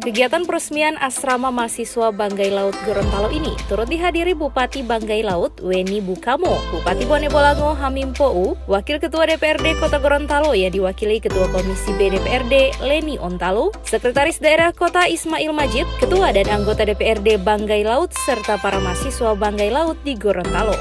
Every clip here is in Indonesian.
Kegiatan peresmian Asrama Mahasiswa Banggai Laut Gorontalo ini turut dihadiri Bupati Banggai Laut Weni Bukamo, Bupati Bone Bolango Hamim Pou, Wakil Ketua DPRD Kota Gorontalo yang diwakili Ketua Komisi B DPRD Leni Ontalo, Sekretaris Daerah Kota Ismail Majid, Ketua dan anggota DPRD Banggai Laut, serta para mahasiswa Banggai Laut di Gorontalo.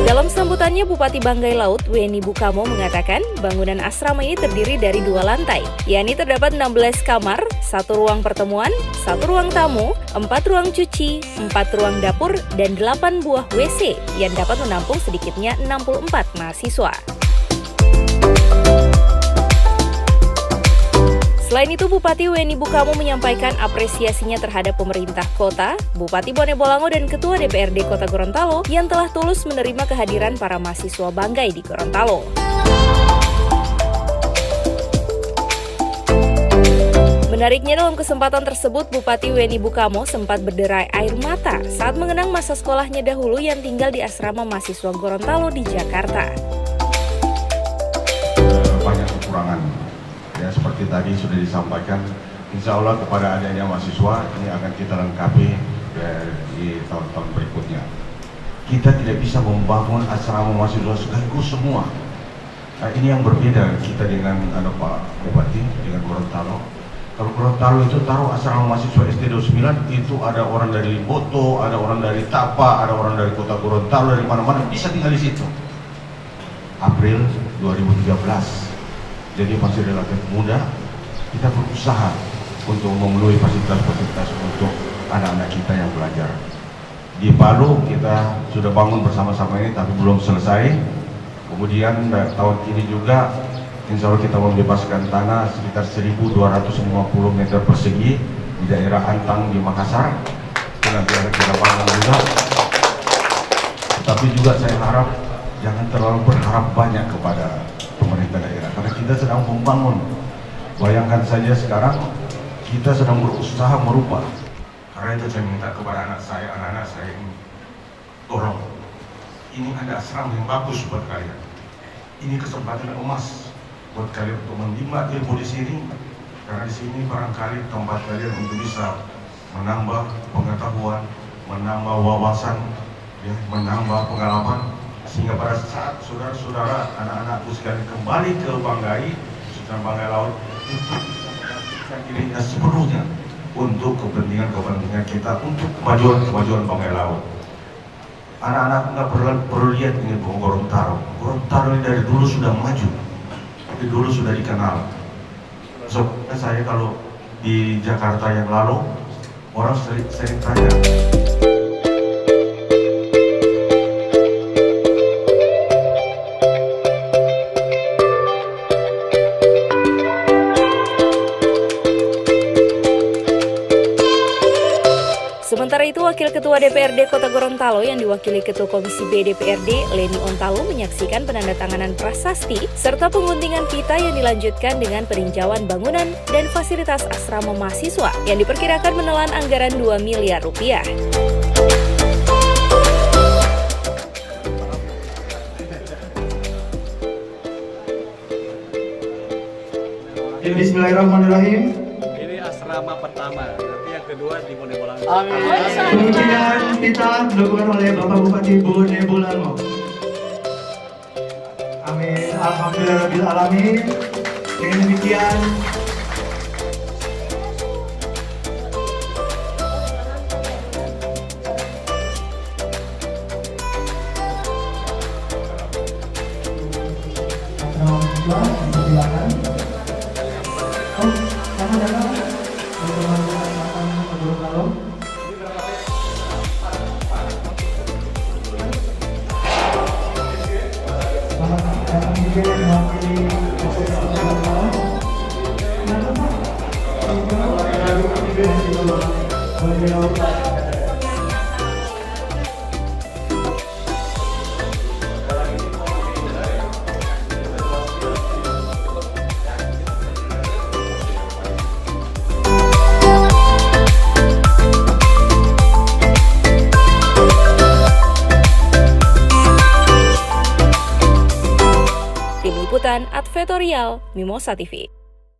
Dalam sambutannya, Bupati Banggai Laut Weni Bukamo mengatakan bangunan asrama ini terdiri dari 2 lantai, yakni terdapat 16 kamar, 1 ruang pertemuan, 1 ruang tamu, 4 ruang cuci, 4 ruang dapur, dan 8 buah WC yang dapat menampung sedikitnya 64 mahasiswa. Selain itu, Bupati Weni Bukamo menyampaikan apresiasinya terhadap pemerintah kota, Bupati Bone Bolango, dan Ketua DPRD Kota Gorontalo yang telah tulus menerima kehadiran para mahasiswa Banggai di Gorontalo. Menariknya, dalam kesempatan tersebut, Bupati Weni Bukamo sempat berderai air mata saat mengenang masa sekolahnya dahulu yang tinggal di asrama mahasiswa Gorontalo di Jakarta. Banyak kekurangan. Ya, seperti tadi sudah disampaikan, insya Allah kepada adanya mahasiswa ini akan kita lengkapi di tahun-tahun berikutnya. Kita tidak bisa membangun asrama mahasiswa sekaligus semua. Nah, ini yang berbeda kita dengan Pak Bupati, dengan Gorontalo. Kalau Gorontalo itu taruh asrama mahasiswa SD 29, itu ada orang dari Limboto, ada orang dari Tapa, ada orang dari Kota Gorontalo, dari mana-mana bisa tinggal di situ. April 2013. Jadi masih relatif muda, kita berusaha untuk memenuhi fasilitas-fasilitas untuk anak-anak kita yang belajar. Di Palu kita sudah bangun bersama-sama ini, tapi belum selesai. Kemudian tahun ini juga, insya Allah kita membebaskan tanah sekitar 1.250 meter persegi di daerah Antang di Makassar. Itu nanti akan kita bangun juga. Tapi juga saya harap jangan terlalu berharap banyak kepada pemerintah daerah, karena kita sedang membangun. Bayangkan saja sekarang kita sedang berusaha merubah. Karena itu saya minta kepada anak-anak saya ini, tolong, ini ada asrama yang bagus buat kalian. Ini kesempatan emas buat kalian untuk menimba ilmu di sini, karena di sini barangkali tempat kalian untuk bisa menambah pengetahuan, menambah wawasan, ya, menambah pengalaman. Sehingga pada saat saudara-saudara, anak-anakku sekalian kembali ke Banggai, khususnya Banggai Laut, itu bisa mengaktifkan dirinya sepenuhnya untuk kepentingan kita, untuk kemajuan Banggai Laut. Anak-anak nggak perlu lihat ini Gorontalo. Gorontalo ini dari dulu sudah maju, dari dulu sudah dikenal. Soalnya saya kalau di Jakarta yang lalu, orang sering tanya, Sementara itu, Wakil Ketua DPRD Kota Gorontalo yang diwakili Ketua Komisi B DPRD Leni Ontalo menyaksikan penandatanganan prasasti serta pengguntingan pita yang dilanjutkan dengan peninjauan bangunan dan fasilitas asrama mahasiswa yang diperkirakan menelan anggaran 2 miliar rupiah. Bismillahirrahmanirrahim. Ini asrama pertama, nanti yang kedua di Bone Bolango. Amin. Kemudian kita dilakukan oleh Bapak Bupati Bone Bolango. Amin. Alhamdulillahirabbil alamin. Dengan demikian silakan. Tim Liputan Advertorial, Mimosa TV.